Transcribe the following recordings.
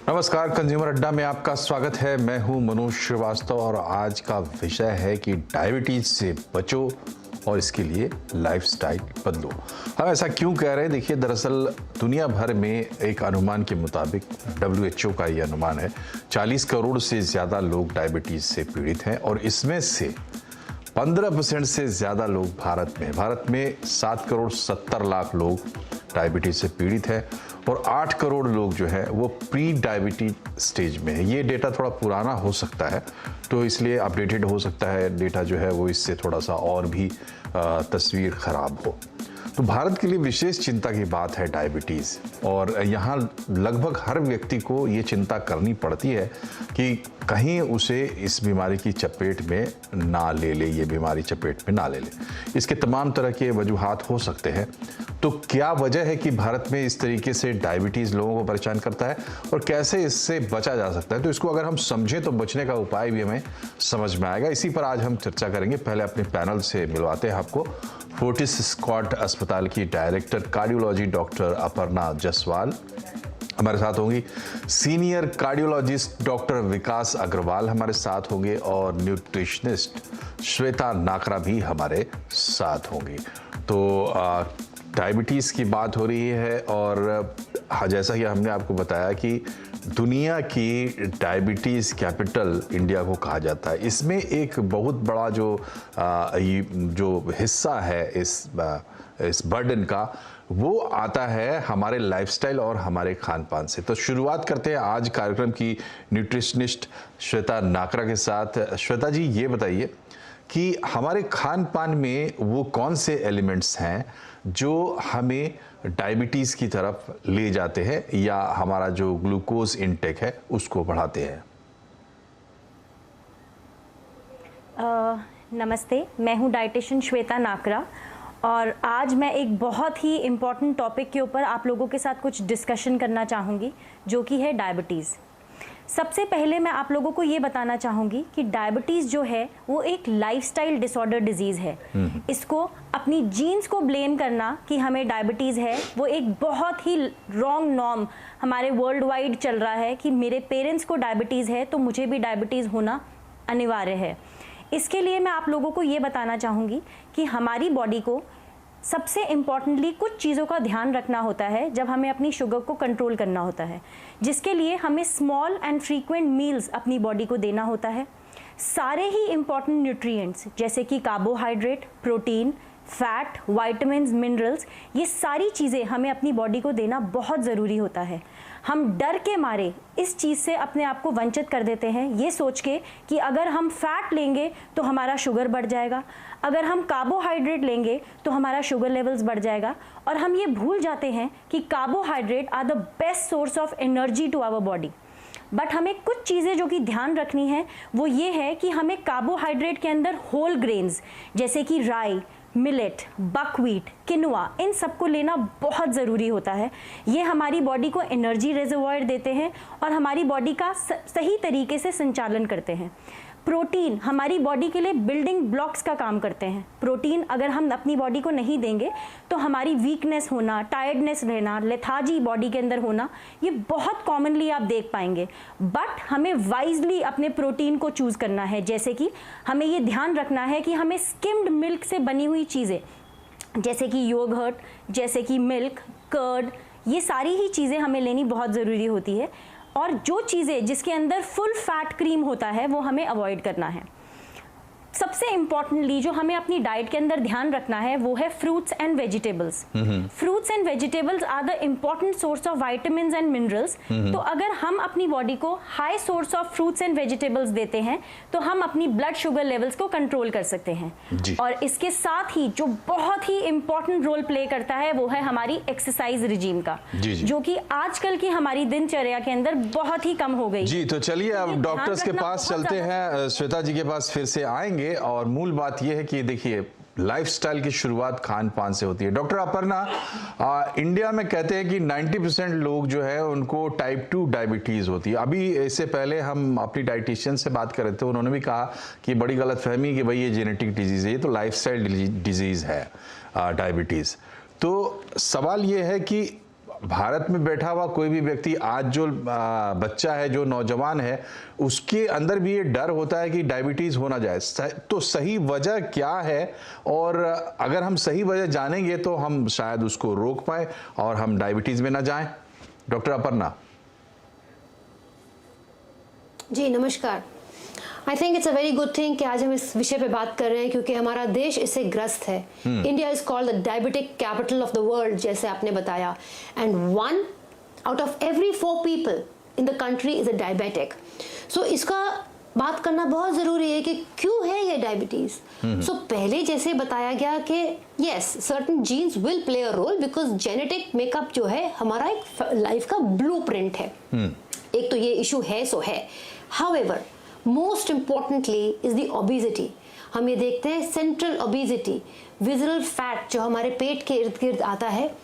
नमस्कार, कंज्यूमर अड्डा में आपका स्वागत है। मैं हूं मनोज श्रीवास्तव और आज का विषय है कि डायबिटीज से बचो और इसके लिए लाइफस्टाइल बदलो। हम ऐसा क्यों कह रहे हैं? देखिए, दरअसल दुनिया भर में एक अनुमान के मुताबिक WHO का ये अनुमान है 40 करोड़ से ज़्यादा लोग डायबिटीज से पीड़ित हैं और इसमें से 15% से ज़्यादा लोग भारत में 7 करोड़ 70 लाख लोग डायबिटीज से पीड़ित हैं और 8 करोड़ लोग जो है वो प्री डायबिटीज स्टेज में है। ये डेटा थोड़ा पुराना हो सकता है, तो इसलिए अपडेटेड हो सकता है डेटा जो है वो, इससे थोड़ा सा और भी तस्वीर खराब हो। तो भारत के लिए विशेष चिंता की बात है डायबिटीज़, और यहाँ लगभग हर व्यक्ति को ये चिंता करनी पड़ती है कि कहीं उसे इस बीमारी की चपेट में ना ले ले, ये बीमारी चपेट में ना ले ले। इसके तमाम तरह के वजूहात हो सकते हैं। तो क्या वजह है कि भारत में इस तरीके से डायबिटीज़ लोगों को परेशान करता है और कैसे इससे बचा जा सकता है? तो इसको अगर हम समझें तो बचने का उपाय भी हमें समझ में आएगा। इसी पर आज हम चर्चा करेंगे। पहले अपने पैनल से मिलवाते हैं आपको फोर्टिस स्कॉट अस्पताल की director cardiology doctor Aparna Jaswal हमारे साथ होंगी, सीनियर कार्डियोलॉजिस्ट डॉक्टर विकास अग्रवाल हमारे साथ होंगे और न्यूट्रिशनिस्ट श्वेता नाकरा भी हमारे साथ होंगी। तो डायबिटीज़ की बात हो रही है और जैसा कि हमने आपको बताया कि दुनिया की डायबिटीज़ कैपिटल इंडिया को कहा जाता है। इसमें एक बहुत बड़ा जो हिस्सा है इस बर्डन का, वो आता है हमारे लाइफस्टाइल और हमारे खान पान से। तो शुरुआत करते हैं आज कार्यक्रम की न्यूट्रिशनिस्ट श्वेता नाकरा के साथ। श्वेता जी, ये बताइए कि हमारे खान पान में वो कौन से एलिमेंट्स हैं जो हमें डायबिटीज़ की तरफ ले जाते हैं या हमारा जो ग्लूकोज इनटेक है उसको बढ़ाते हैं? नमस्ते, मैं हूँ डाइटिशियन श्वेता नाकरा और आज मैं एक बहुत ही इम्पॉर्टेंट टॉपिक के ऊपर आप लोगों के साथ कुछ डिस्कशन करना चाहूँगी, जो कि है डायबिटीज़। सबसे पहले मैं आप लोगों को ये बताना चाहूँगी कि डायबिटीज़ जो है वो एक लाइफस्टाइल डिसऑर्डर डिजीज़ है। इसको अपनी जीन्स को ब्लेम करना कि हमें डायबिटीज़ है, वो एक बहुत ही रॉन्ग नॉर्म हमारे वर्ल्ड वाइड चल रहा है कि मेरे पेरेंट्स को डायबिटीज़ है तो मुझे भी डायबिटीज़ होना अनिवार्य है। इसके लिए मैं आप लोगों को ये बताना चाहूँगी कि हमारी बॉडी को सबसे इम्पॉर्टेंटली कुछ चीज़ों का ध्यान रखना होता है जब हमें अपनी शुगर को कंट्रोल करना होता है, जिसके लिए हमें स्मॉल एंड फ्रीक्वेंट मील्स अपनी बॉडी को देना होता है। सारे ही इम्पॉर्टेंट न्यूट्रिएंट्स जैसे कि carbohydrate, protein, fat, vitamins, minerals, ये सारी चीज़ें हमें अपनी बॉडी को देना बहुत ज़रूरी होता है। हम डर के मारे इस चीज़ से अपने आप को वंचित कर देते हैं, ये सोच के कि अगर हम फैट लेंगे तो हमारा शुगर बढ़ जाएगा, अगर हम कार्बोहाइड्रेट लेंगे तो हमारा शुगर लेवल्स बढ़ जाएगा, और हम ये भूल जाते हैं कि carbohydrate are the best source of energy to our body. But हमें कुछ चीज़ें जो कि ध्यान रखनी है वो ये है कि हमें कार्बोहाइड्रेट के अंदर होल ग्रेन्स जैसे कि राई, मिलेट, बकव्हीट, किनुआ, इन सबको लेना बहुत ज़रूरी होता है। ये हमारी बॉडी को एनर्जी रिजर्वॉयर देते हैं और हमारी बॉडी का सही तरीके से संचालन करते हैं। प्रोटीन हमारी बॉडी के लिए बिल्डिंग ब्लॉक्स का काम करते हैं। प्रोटीन अगर हम अपनी बॉडी को नहीं देंगे तो हमारी वीकनेस होना, टायर्डनेस रहना, लेथार्जी बॉडी के अंदर होना, ये बहुत कॉमनली आप देख पाएंगे। बट हमें वाइजली अपने प्रोटीन को चूज़ करना है। जैसे कि हमें ये ध्यान रखना है कि हमें स्किम्ड मिल्क से बनी हुई चीज़ें जैसे कि योगर्ट, जैसे कि मिल्क, कर्ड, ये सारी ही चीज़ें हमें लेनी बहुत ज़रूरी होती है। और जो चीज़ें जिसके अंदर फुल फैट क्रीम होता है वो हमें अवॉइड करना है। सबसे इम्पॉर्टेंटली जो हमें अपनी डाइट के अंदर ध्यान रखना है वो है fruits and vegetables. Fruits and vegetables are the important source of vitamins and minerals. तो अगर हम अपनी बॉडी को high source of fruits and vegetables देते हैं तो हम अपनी ब्लड शुगर लेवल्स को कंट्रोल कर सकते हैं। और इसके साथ ही जो बहुत ही इम्पॉर्टेंट रोल प्ले करता है वो है हमारी एक्सरसाइज रिजीम का, जो कि आजकल की हमारी दिनचर्या के अंदर बहुत ही कम हो गई। जी, तो चलिए अब डॉक्टर्स के पास चलते हैं। श्वेता जी के पास फिर से आएंगे और मूल बात यह है कि देखिए, लाइफस्टाइल की शुरुआत खान पान से होती है। डॉक्टर अपर्णा, इंडिया में कहते हैं कि 90% लोग जो है उनको टाइप 2 डायबिटीज़ होती है। अभी इससे पहले हम अपनी डाइटिशियन से बात कर रहे थे, उन्होंने भी कहा कि बड़ी गलतफहमी कि भाई ये जेनेटिक डिजीज़ है, ये तो लाइफस्टाइल डिजीज़ है डायबिटीज़। तो सवाल ये है कि भारत में बैठा हुआ कोई भी व्यक्ति, आज जो बच्चा है, जो नौजवान है, उसके अंदर भी ये डर होता है कि डायबिटीज़ हो ना जाए। तो सही वजह क्या है, और अगर हम सही वजह जानेंगे तो हम शायद उसको रोक पाए और हम डायबिटीज़ में ना जाएं। डॉक्टर अपर्णा जी नमस्कार। I think it's a very good thing कि आज हम इस विषय पे बात कर रहे हैं, क्योंकि हमारा देश इससे ग्रस्त है। India is called the diabetic capital of the world, जैसे आपने बताया, and 1 out of every 4 people in the country is a diabetic. So इसका बात करना बहुत जरूरी है कि क्यों है ये डायबिटीज। सो पहले जैसे बताया गया कि yes, certain genes will play a role, because genetic makeup जो है हमारा एक लाइफ का ब्लूप्रिंट है। एक तो ये इशू है सो है। However most importantly is the obesity. हम ये देखते हैं सेंट्रल ओबेसिटी, विजरल फैट जो हमारे पेट के इर्द गिर्द आता है।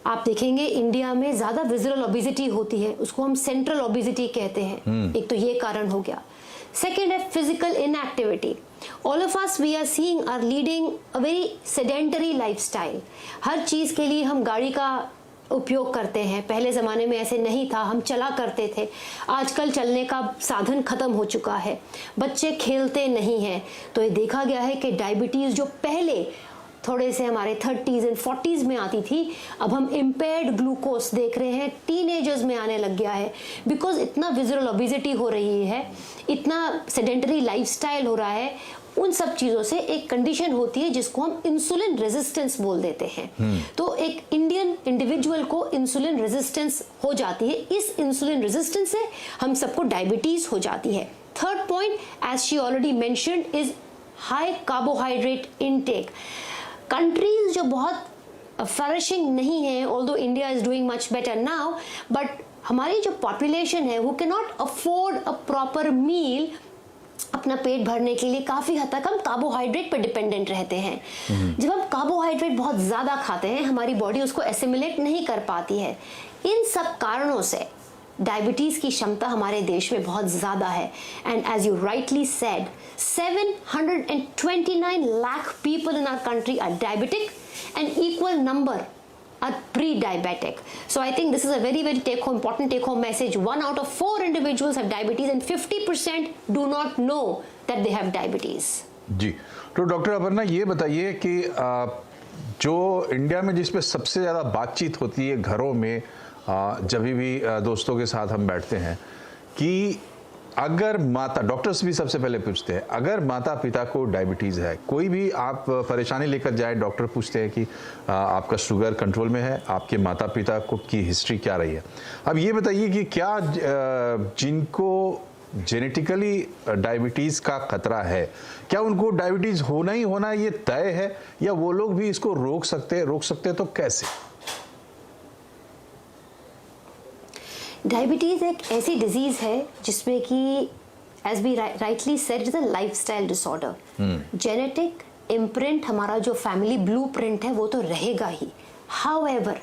आप देखेंगे इंडिया में ज्यादा विजरल ओबेसिटी होती है, उसको हम सेंट्रल ओबेसिटी कहते हैं। एक तो ये कारण हो गया। सेकेंड है physical inactivity. All of us we are seeing are leading a very sedentary lifestyle. हर चीज के लिए हम गाड़ी का उपयोग करते हैं। पहले ज़माने में ऐसे नहीं था, हम चला करते थे। आजकल चलने का साधन खत्म हो चुका है, बच्चे खेलते नहीं हैं। तो ये देखा गया है कि डायबिटीज़ जो पहले थोड़े से हमारे 30s एंड 40s में आती थी, अब हम इम्पेयर्ड ग्लूकोज देख रहे हैं, टीनेजर्स में आने लग गया है। बिकॉज इतना विजुअल ओबेसिटी हो रही है, इतना सेडेंटरी लाइफस्टाइल हो रहा है, उन सब चीजों से एक कंडीशन होती है जिसको हम इंसुलिन रेजिस्टेंस बोल देते हैं। तो एक इंडियन इंडिविजुअल को इंसुलिन रेजिस्टेंस हो जाती है। इस इंसुलिन रेजिस्टेंस से हम सबको डायबिटीज हो जाती है। Third point, as she already mentioned, is high carbohydrate intake. Countries जो बहुत फ्लरिशिंग नहीं है, although India is doing much better now, but हमारी जो पॉपुलेशन है वो can not afford a proper meal. अपना पेट भरने के लिए काफी हद तक हम कार्बोहाइड्रेट पर डिपेंडेंट रहते हैं। जब हम कार्बोहाइड्रेट बहुत ज्यादा खाते हैं, हमारी बॉडी उसको एसिमिलेट नहीं कर पाती है। इन सब कारणों से डायबिटीज की क्षमता हमारे देश में बहुत ज्यादा है। And as you rightly said, 729 lakh people in our country are diabetic and equal number are pre-diabetic. So I think this is a very important take-home message. 1 out of 4 individuals have diabetes and 50% do not know that they have diabetes. जी, तो doctor Aparna ये बताइए कि जो India में जिस पे सबसे ज़्यादा बातचीत होती है घरों में, जब भी दोस्तों के साथ हम बैठते हैं, कि अगर माता, डॉक्टर्स भी सबसे पहले पूछते हैं, अगर माता पिता को डायबिटीज़ है, कोई भी आप परेशानी लेकर जाए, डॉक्टर पूछते हैं कि आपका शुगर कंट्रोल में है, आपके माता पिता को की हिस्ट्री क्या रही है। अब ये बताइए कि क्या जिनको जेनेटिकली डायबिटीज़ का खतरा है, क्या उनको डायबिटीज़ होना ही होना ये तय है, या वो लोग भी इसको रोक सकते हैं तो कैसे? डायबिटीज एक ऐसी डिजीज है जिसमें कि as be rightly said, is a lifestyle disorder. Genetic imprint, हमारा जो फैमिली ब्लूप्रिंट है वो तो रहेगा ही। हाउएवर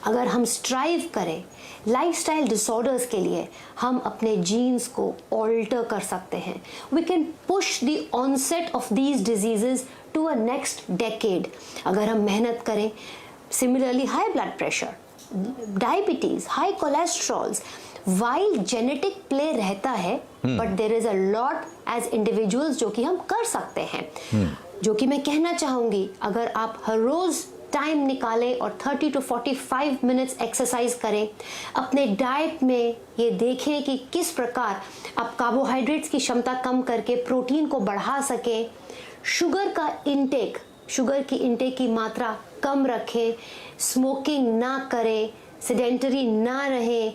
अगर हम स्ट्राइव करें लाइफस्टाइल डिसऑर्डर्स के लिए, हम अपने जीन्स को ऑल्टर कर सकते हैं। We can push the onset of these diseases to a next decade अगर हम मेहनत करें। Similarly high blood pressure, diabetes, high cholesterols, while genetic play रहता है, but there is a lot as individuals जो कि हम कर सकते हैं। जो कि मैं कहना चाहूंगी, अगर आप हर रोज टाइम निकालें और 30 to 45 मिनट्स एक्सरसाइज करें, अपने डाइट में ये देखें कि किस प्रकार आप कार्बोहाइड्रेट्स की क्षमता कम करके प्रोटीन को बढ़ा सकें, शुगर का इंटेक, शुगर की इंटेक की मात्रा कम रखें, स्मोकिंग ना करें, सेडेंटरी ना रहें।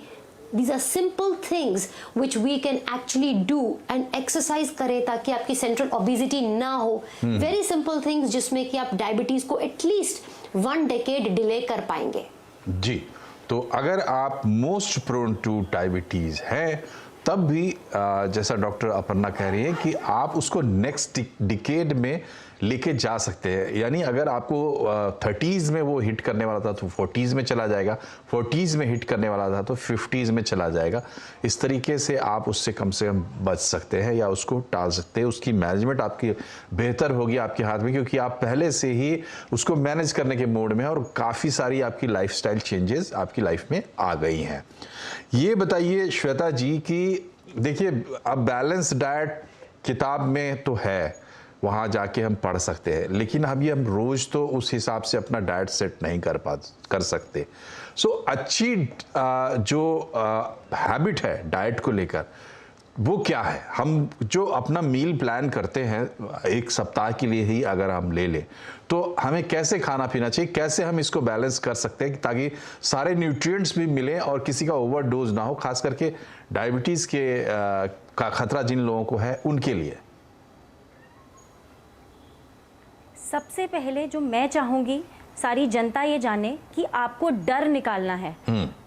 These are simple things which we can actually do and exercise करें ताकि आपकी सेंट्रल ओबेसिटी ना हो। Very simple things जिसमें कि आप डायबिटीज को एटलीस्ट 1 डेकेड डिले कर पाएंगे। जी, तो अगर आप मोस्ट प्रोन टू डायबिटीज है, तब भी जैसा डॉक्टर अपर्णा कह रही है कि आप उसको नेक्स्ट डिकेड में लेके जा सकते हैं। यानी अगर आपको 30s में वो हिट करने वाला था तो 40s में चला जाएगा, 40s में हिट करने वाला था तो 50s में चला जाएगा। इस तरीके से आप उससे कम बच सकते हैं या उसको टाल सकते हैं। उसकी मैनेजमेंट आपकी बेहतर होगी आपके हाथ में, क्योंकि आप पहले से ही उसको मैनेज करने के मोड में हैं और काफ़ी सारी आपकी लाइफस्टाइल चेंजेस आपकी लाइफ में आ गई हैं। ये बताइए श्वेता जी कि देखिए, अब बैलेंस डाइट किताब में तो है, वहाँ जाके हम पढ़ सकते हैं, लेकिन अभी हम रोज़ तो उस हिसाब से अपना डाइट सेट नहीं कर सकते। सो अच्छी जो हैबिट है डाइट को लेकर वो क्या है? हम जो अपना मील प्लान करते हैं एक सप्ताह के लिए ही अगर हम ले लें तो हमें कैसे खाना पीना चाहिए, कैसे हम इसको बैलेंस कर सकते हैं ताकि सारे न्यूट्रिएंट्स भी मिलें और किसी का ओवरडोज ना हो, खास करके डायबिटीज़ का खतरा जिन लोगों को है उनके लिए? सबसे पहले जो मैं चाहूँगी सारी जनता ये जाने कि आपको डर निकालना है।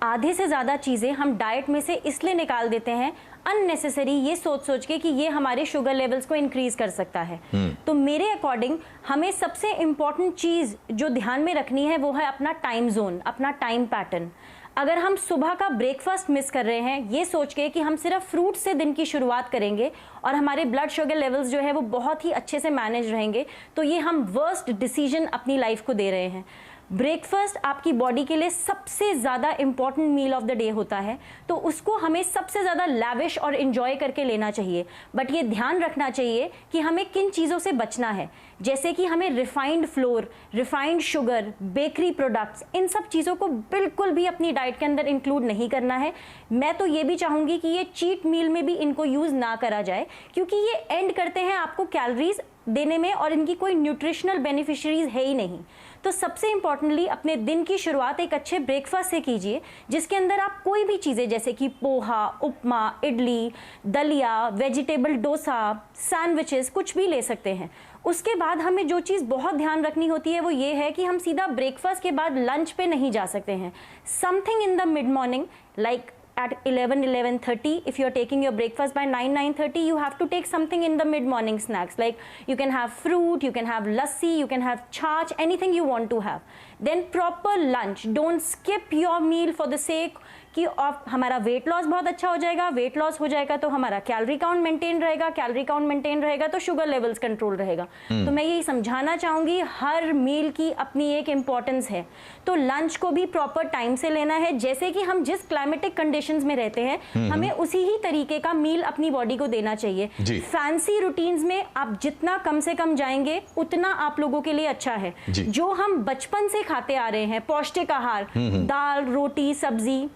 आधे से ज़्यादा चीज़ें हम डाइट में से इसलिए निकाल देते हैं अननेसेसरी, ये सोच सोच के कि ये हमारे शुगर लेवल्स को इंक्रीज कर सकता है। तो मेरे अकॉर्डिंग हमें सबसे इम्पॉर्टेंट चीज़ जो ध्यान में रखनी है वो है अपना टाइम जोन, अपना टाइम पैटर्न। अगर हम सुबह का ब्रेकफास्ट मिस कर रहे हैं ये सोच के कि हम सिर्फ फ्रूट से दिन की शुरुआत करेंगे और हमारे ब्लड शुगर लेवल्स जो है वो बहुत ही अच्छे से मैनेज रहेंगे, तो ये हम वर्स्ट डिसीजन अपनी लाइफ को दे रहे हैं। ब्रेकफास्ट आपकी बॉडी के लिए सबसे ज़्यादा important meal of the day होता है, तो उसको हमें सबसे ज़्यादा लैविश और इन्जॉय करके लेना चाहिए। बट ये ध्यान रखना चाहिए कि हमें किन चीज़ों से बचना है, जैसे कि हमें refined flour, refined sugar, bakery products, इन सब चीज़ों को बिल्कुल भी अपनी डाइट के अंदर इंक्लूड नहीं करना है। मैं तो ये भी चाहूँगी कि ये चीट मील में भी इनको यूज़ ना करा जाए, क्योंकि ये एंड करते हैं आपको कैलोरीज देने में और इनकी कोई न्यूट्रिशनल बेनिफिशियरीज है ही नहीं। तो सबसे इंपॉर्टेंटली अपने दिन की शुरुआत एक अच्छे ब्रेकफास्ट से कीजिए, जिसके अंदर आप कोई भी चीज़ें जैसे कि पोहा, उपमा, इडली, दलिया, वेजिटेबल डोसा, सैंडविचेस कुछ भी ले सकते हैं। उसके बाद हमें जो चीज़ बहुत ध्यान रखनी होती है वो ये है कि हम सीधा ब्रेकफास्ट के बाद लंच पे नहीं जा सकते हैं। Something in the mid morning like at 11:30, if you're taking your breakfast by 9:30, you have to take something in the mid morning snacks, like you can have fruit, you can have lassi, you can have chaach, anything you want to have. Then proper lunch, don't skip your meal for the sake कि हमारा weight loss बहुत अच्छा हो जाएगा, weight loss हो जाएगा तो हमारा कैलोरी काउंट मेंटेन रहेगा, कैलोरी काउंट मेंटेन रहेगा तो शुगर लेवल्स कंट्रोल रहेगा। तो मैं यही समझाना चाहूंगी, हर मील की अपनी एक इम्पॉर्टेंस है। तो लंच को भी प्रॉपर टाइम से लेना है, जैसे कि हम जिस क्लाइमेटिक कंडीशंस में रहते हैं हमें उसी ही तरीके का मील अपनी बॉडी को देना चाहिए। फैंसी रूटीन्स में आप जितना कम से कम जाएंगे उतना आप लोगों के लिए अच्छा है। जो हम बचपन से खाते आ रहे हैं पौष्टिक आहार, दाल, रोटी, सब्जी,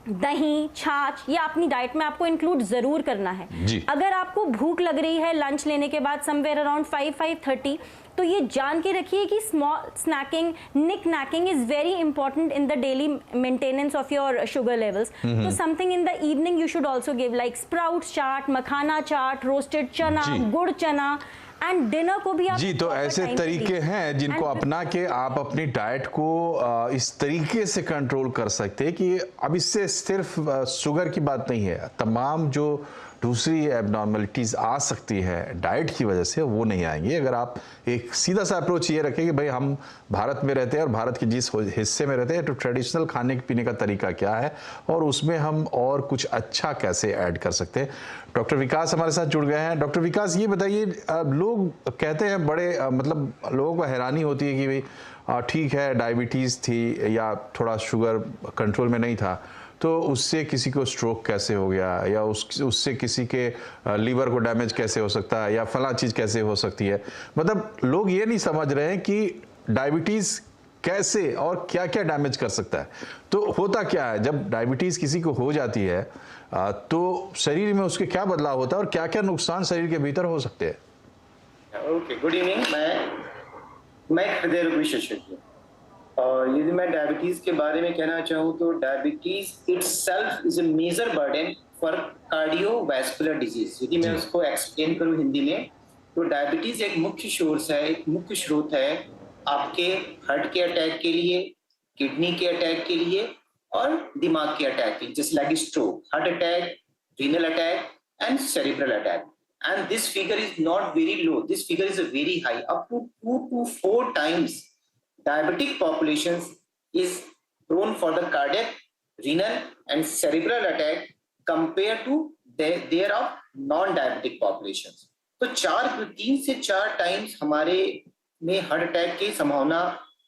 दही, छाछ, ये अपनी डाइट में आपको इंक्लूड जरूर करना है। अगर आपको भूख लग रही है लंच लेने के बाद समवेयर अराउंड 5-5:30, तो ये जान के रखिए कि small snacking, snacking is very important in the daily maintenance of your sugar levels. तो something in the evening you should also give like sprouts chaat, makhana chaat, roasted chana, gur चना, एंड डिनर को भी आप जी। तो ऐसे तरीके हैं जिनको अपना के आप अपनी डाइट को इस तरीके से कंट्रोल कर सकते हैं कि अब इससे सिर्फ शुगर की बात नहीं है, तमाम जो दूसरी एबनॉर्मलिटीज़ आ सकती है डाइट की वजह से वो नहीं आएंगी अगर आप एक सीधा सा अप्रोच ये रखें कि भाई हम भारत में रहते हैं और भारत के जिस हिस्से में रहते हैं तो ट्रेडिशनल खाने पीने का तरीका क्या है और उसमें हम और कुछ अच्छा कैसे ऐड कर सकते हैं। डॉक्टर विकास हमारे साथ जुड़ गए हैं। डॉक्टर विकास, ये बताइए, लोग कहते हैं बड़े मतलब लोगों को हैरानी होती है कि भाई ठीक है डायबिटीज़ थी या थोड़ा शुगर कंट्रोल में नहीं था तो उससे किसी को स्ट्रोक कैसे हो गया या उससे किसी के लीवर को डैमेज कैसे हो सकता है या फला चीज़ कैसे हो सकती है। मतलब लोग ये नहीं समझ रहे हैं कि डायबिटीज़ कैसे और क्या क्या डैमेज कर सकता है। तो होता क्या है जब डायबिटीज़ किसी को हो जाती है तो शरीर में उसके क्या बदलाव होता है और क्या क्या नुकसान शरीर के भीतर हो सकते हैं? Okay, good evening. मैं हृदय रोग विशेषज्ञ और यदि मैं डायबिटीज के बारे में कहना चाहूँ तो diabetes itself is a major burden for cardiovascular disease. यदि मैं उसको एक्सप्लेन करूँ हिंदी में तो डायबिटीज एक मुख्य सोर्स है, एक मुख्य स्रोत है आपके हार्ट के अटैक के लिए, किडनी के अटैक के लिए और दिमाग के अटैक के लिए, जैसे like stroke, heart attack, renal attack and cerebral attack. and this figure is not very low. This figure is very high. Up to 2 to 4 times diabetic populations is prone for the cardiac, renal and cerebral attack compared to their of non-diabetic populations. तो 3 से 4 times हमारे में heart attack की संभावना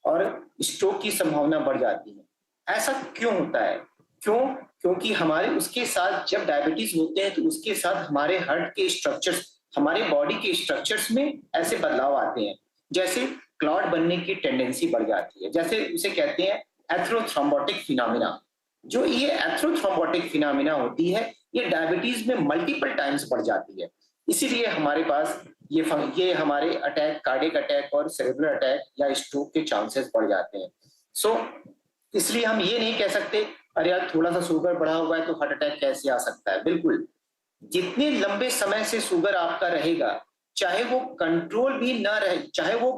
और stroke की संभावना बढ़ जाती है। ऐसा क्यों होता है? क्योंकि हमारे उसके साथ जब डायबिटीज होते हैं तो उसके साथ हमारे हार्ट के स्ट्रक्चर्स, हमारे बॉडी के स्ट्रक्चर्स में ऐसे बदलाव आते हैं, जैसे क्लॉट बनने की टेंडेंसी बढ़ जाती है, जैसे उसे कहते हैं एथेरोथ्रोम्बोटिक फिनोमिना। जो ये एथेरोथ्रोम्बोटिक फिनोमिना होती है ये डायबिटीज में मल्टीपल टाइम्स बढ़ जाती है। इसीलिए हमारे पास ये हमारे अटैक, कार्डियक अटैक और सेरेब्रल अटैक या स्ट्रोक के चांसेस बढ़ जाते हैं। सो इसलिए हम ये नहीं कह सकते अरे यार थोड़ा सा शुगर बढ़ा हुआ है तो हार्ट अटैक कैसे आ सकता है। बिल्कुल, जितने लंबे समय से शुगर आपका रहेगा, चाहे वो कंट्रोल भी ना रहे, चाहे वो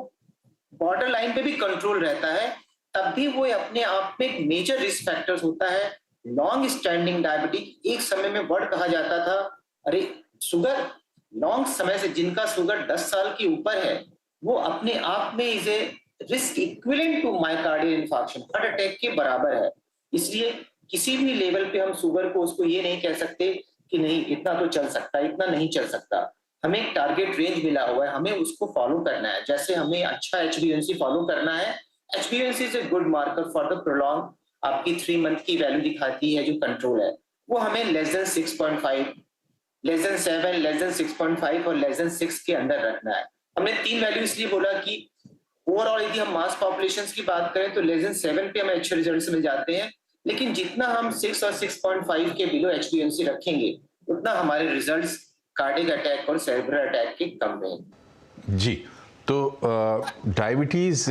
बॉर्डर लाइन पे भी कंट्रोल रहता है, तब भी वो अपने आप में एक मेजर रिस्क फैक्टर्स होता है। लॉन्ग स्टैंडिंग डायबिटीज, एक समय में वर्ड कहा जाता था अरे शुगर लॉन्ग समय से, जिनका शुगर 10 साल के ऊपर है वो अपने आप में is a risk equivalent to myocardial infarction, heart attack के बराबर है। इसलिए किसी भी लेवल पे हम शुगर को उसको ये नहीं कह सकते कि नहीं इतना तो चल सकता है, इतना नहीं चल सकता। हमें एक टारगेट रेंज मिला हुआ है, हमें उसको फॉलो करना है। जैसे हमें अच्छा HbA1c फॉलो करना है। HbA1c is a good marker for the prolong, आपकी 3 मंथ की वैल्यू दिखाती है जो कंट्रोल है, वो हमें less than 6.5, less than 7, less than 6.5 और लेस देन 6 के अंदर रखना है। हमने 3 वैल्यू इसलिए बोला कि ओवरऑल यदि हम मास पॉपुलेशन की बात करें तो लेस देन 7 पे हमें अच्छे रिजल्ट्स मिल जाते हैं, लेकिन जितना हम 6 और 6.5 के बिलो HbA1c रखेंगे उतना हमारे रिजल्ट्स कार्डियक अटैक और सेरेब्रल अटैक के कम रहेंगे। जी, तो डायबिटीज़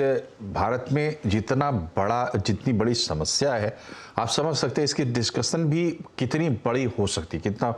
भारत में जितनी बड़ी समस्या है, आप समझ सकते हैं इसकी डिस्कशन भी कितनी बड़ी हो सकती है, कितना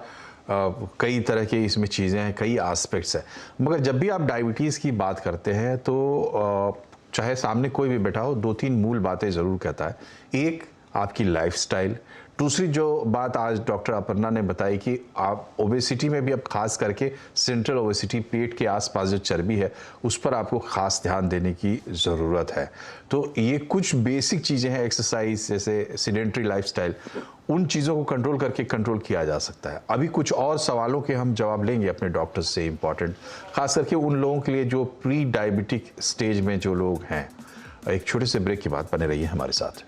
कई तरह के इसमें चीज़ें हैं, कई एस्पेक्ट्स हैं। मगर जब भी आप डायबिटीज़ की बात करते हैं तो चाहे सामने कोई भी बैठा हो, 2-3 मूल बातें ज़रूर कहता है। एक, आपकी लाइफस्टाइल। दूसरी जो बात आज डॉक्टर अपर्णा ने बताई कि आप ओबेसिटी में भी अब खास करके सेंट्रल ओबेसिटी, पेट के आसपास जो चर्बी है उस पर आपको खास ध्यान देने की ज़रूरत है। तो ये कुछ बेसिक चीज़ें हैं, एक्सरसाइज जैसे सीडेंट्री लाइफस्टाइल, उन चीज़ों को कंट्रोल करके कंट्रोल किया जा सकता है। अभी कुछ और सवालों के हम जवाब लेंगे अपने डॉक्टर से, इम्पॉर्टेंट खास करके उन लोगों के लिए जो प्री डायबिटिक स्टेज में जो लोग हैं। एक छोटे से ब्रेक के बाद बने रहिए हमारे साथ।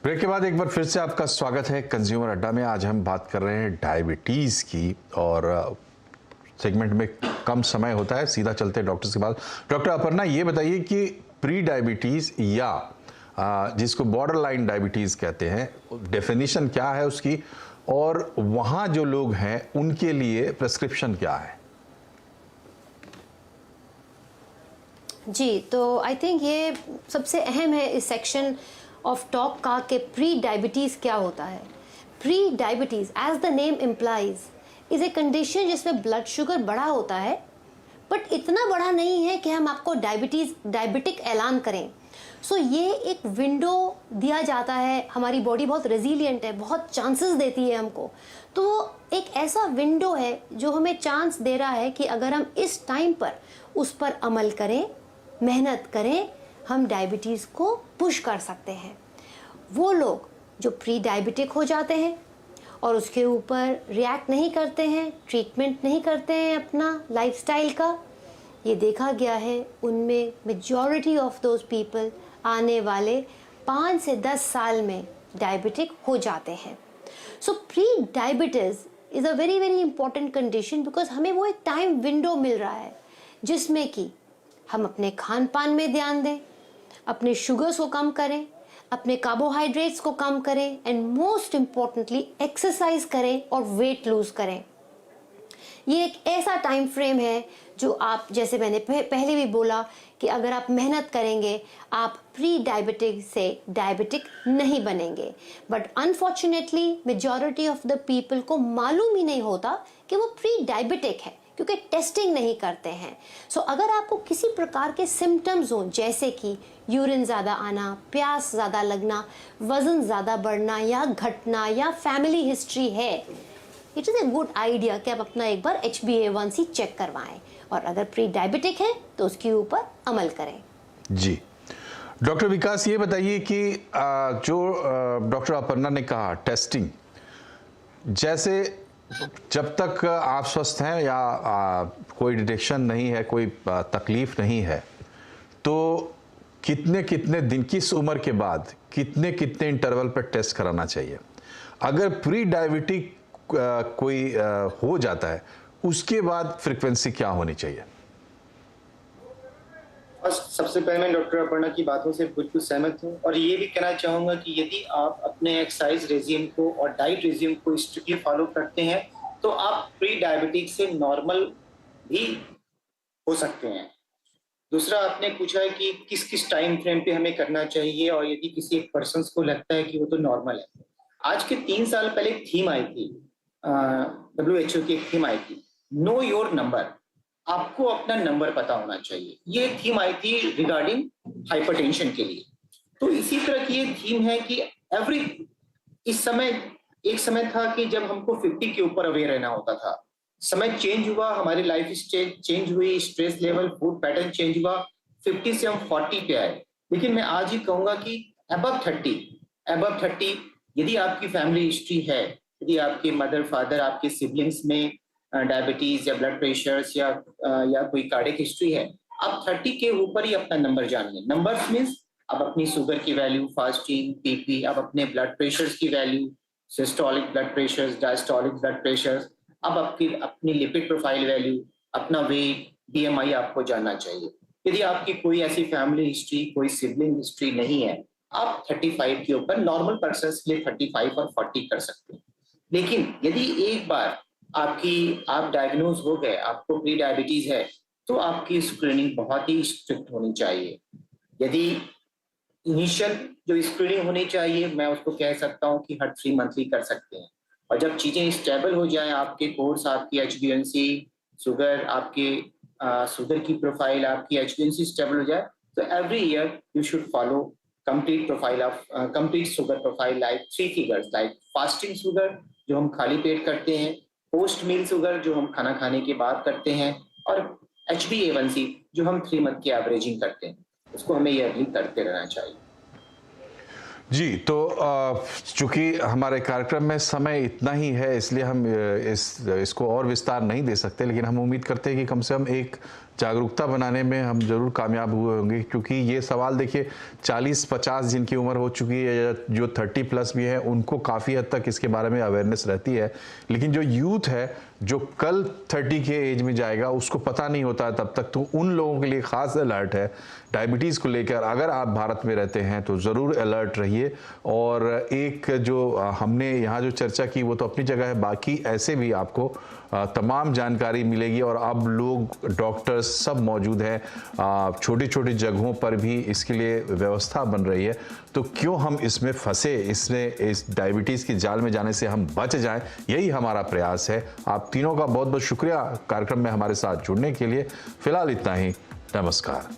ब्रेक के बाद एक बार फिर से आपका स्वागत है कंज्यूमर अड्डा में। आज हम बात कर रहे हैं डायबिटीज़ की और सेगमेंट में कम समय होता है, सीधा चलते हैं डॉक्टर के पास। डॉक्टर अपर्णा, ये बताइए कि प्री डायबिटीज़ या जिसको बॉर्डर लाइन डायबिटीज़ कहते हैं, डेफिनेशन क्या है उसकी, और वहाँ जो लोग हैं उनके लिए प्रेस्क्रिप्शन क्या है? जी, तो आई थिंक ये सबसे अहम है इस सेक्शन ऑफ टॉक का कि प्री डायबिटीज़ क्या होता है। Pre diabetes as the name implies is a condition जिसमें ब्लड शुगर बढ़ा होता है, बट इतना बड़ा नहीं है कि हम आपको डायबिटिक ऐलान करें। सो ये एक विंडो दिया जाता है, हमारी बॉडी बहुत रेजिलिएंट है, बहुत चांसेस देती है हमको। तो एक ऐसा विंडो है जो हमें चांस दे रहा है कि अगर हम इस टाइम पर उस पर अमल करें, मेहनत करें, हम डायबिटीज़ को पुश कर सकते हैं। वो लोग जो प्री डायबिटिक हो जाते हैं और उसके ऊपर रिएक्ट नहीं करते हैं, ट्रीटमेंट नहीं करते हैं अपना लाइफस्टाइल का, ये देखा गया है उनमें मेजॉरिटी ऑफ दोज पीपल आने वाले 5 से 10 साल में डायबिटिक हो जाते हैं। सो pre diabetes is a very very important condition because हमें वो एक टाइम विंडो मिल रहा है जिसमें कि हम अपने खान पान में ध्यान दें, अपने शुगर्स को कम करें, अपने कार्बोहाइड्रेट्स को कम करें एंड मोस्ट इम्पॉर्टेंटली एक्सरसाइज करें और वेट लूज करें। ये एक ऐसा टाइम फ्रेम है जो आप, जैसे मैंने पहले भी बोला कि अगर आप मेहनत करेंगे आप प्री डायबिटिक से डायबिटिक नहीं बनेंगे। But unfortunately majority of the people को मालूम ही नहीं होता कि वो प्री डायबिटिक है, क्योंकि टेस्टिंग नहीं करते हैं। सो अगर आपको किसी प्रकार के सिम्टम्स हों, जैसे कि यूरिन ज़्यादा आना, प्यास ज़्यादा लगना, वज़न ज़्यादा बढ़ना या घटना, या फैमिली हिस्ट्री है, it is a good idea कि आप अपना एक बार HbA1c चेक करवाएं, और अगर प्री डायबिटिक है तो उसके ऊपर अमल करें। जी डॉक्टर विकास, ये बताइए कि जो डॉक्टर अपर्णा ने कहा टेस्टिंग, जैसे जब तक आप स्वस्थ हैं या कोई डिटेक्शन नहीं है, कोई तकलीफ नहीं है, तो कितने कितने दिन, किस उम्र के बाद कितने कितने इंटरवल पर टेस्ट कराना चाहिए? अगर प्री डायबिटिक कोई हो जाता है, उसके बाद फ्रीक्वेंसी क्या होनी चाहिए? सबसे पहले मैं डॉक्टर अपर्णा की बातों से बिल्कुल सहमत हूँ, और ये भी कहना चाहूंगा कि यदि आप अपने एक्सरसाइज रेजिम को और डाइट रेजिम को स्ट्रिक्टली फॉलो करते हैं तो आप प्री डायबिटिक से नॉर्मल भी हो सकते हैं। दूसरा, आपने पूछा है कि किस किस टाइम फ्रेम पे हमें करना चाहिए, और यदि किसी एक पर्सन को लगता है कि वो तो नॉर्मल है। आज के 3 साल पहले एक थीम आई थी, WHO की एक थीम आई थी, नो योर नंबर, आपको अपना नंबर पता होना चाहिए। ये थीम आई थी रिगार्डिंग हाइपरटेंशन के लिए। तो इसी तरह की ये थीम है कि इस समय एक समय था कि जब हमको 50 के ऊपर अवेयर रहना होता था। समय चेंज हुआ, हमारी लाइफ स्टाइल चेंज हुई, stress level, food pattern change हुआ, 50 से हम 40 पे आए। लेकिन मैं आज ही कहूंगा कि अबव 30 यदि आपकी फैमिली हिस्ट्री है, यदि आपके मदर फादर, आपके सिबलिंग्स में डायबिटीज या ब्लड प्रेशर्स या कोई कार्डियक हिस्ट्री है, आप 30 के ऊपर ही अपना नंबर जानिए। नंबर्स मीन्स आप अपनी शुगर की वैल्यू, फास्टिंग, बीपी, आप अपने ब्लड प्रेशर्स की value, systolic blood pressures, diastolic blood pressures, अब अपनी लिपिड प्रोफाइल वैल्यू, अपना वेट, BMI आपको जानना चाहिए। यदि आपकी कोई ऐसी फैमिली हिस्ट्री, कोई सिबलिंग हिस्ट्री नहीं है, आप 35 के ऊपर, नॉर्मल पर्सन के लिए 35 और 40 कर सकते हैं। लेकिन यदि एक बार आप डायग्नोज हो गए, आपको प्री डायबिटीज है, तो आपकी स्क्रीनिंग बहुत ही स्ट्रिक्ट होनी चाहिए। यदि इनिशियल जो स्क्रीनिंग होनी चाहिए, मैं उसको कह सकता हूँ कि हर 3 मंथली कर सकते हैं, और जब चीजें स्टेबल हो जाएं, आपके कोर्स, आपकी HbA1c, शुगर, आपके शुगर की प्रोफाइल, आपकी HbA1c स्टेबल हो जाए, तो every year you should follow complete sugar profile, like 3 figures, like fasting sugar जो हम खाली पेट करते हैं, पोस्ट मील शुगर जो हम खाना खाने के बाद करते हैं, और HbA1c जो हम 3 मंथ की एवरेजिंग करते हैं, उसको हमें ईयरली करते रहना चाहिए। जी, तो चूंकि हमारे कार्यक्रम में समय इतना ही है, इसलिए हम इसको और विस्तार नहीं दे सकते, लेकिन हम उम्मीद करते हैं कि कम से कम एक जागरूकता बनाने में हम जरूर कामयाब हुए होंगे, क्योंकि ये सवाल देखिए 40-50 जिनकी उम्र हो चुकी है या जो 30 प्लस भी है, उनको काफ़ी हद तक इसके बारे में अवेयरनेस रहती है, लेकिन जो यूथ है जो कल 30 के एज में जाएगा उसको पता नहीं होता है तब तक। तो उन लोगों के लिए ख़ास अलर्ट है डायबिटीज़ को लेकर। अगर आप भारत में रहते हैं तो ज़रूर अलर्ट रहिए। और एक जो हमने यहाँ जो चर्चा की वो तो अपनी जगह है, बाकी ऐसे भी आपको तमाम जानकारी मिलेगी, और अब लोग, डॉक्टर्स सब मौजूद हैं, छोटी छोटी जगहों पर भी इसके लिए व्यवस्था बन रही है। तो क्यों हम इसमें फंसे, इस डायबिटीज़ की जाल में जाने से हम बच जाएं, यही हमारा प्रयास है। आप तीनों का बहुत बहुत शुक्रिया कार्यक्रम में हमारे साथ जुड़ने के लिए। फिलहाल इतना ही, नमस्कार।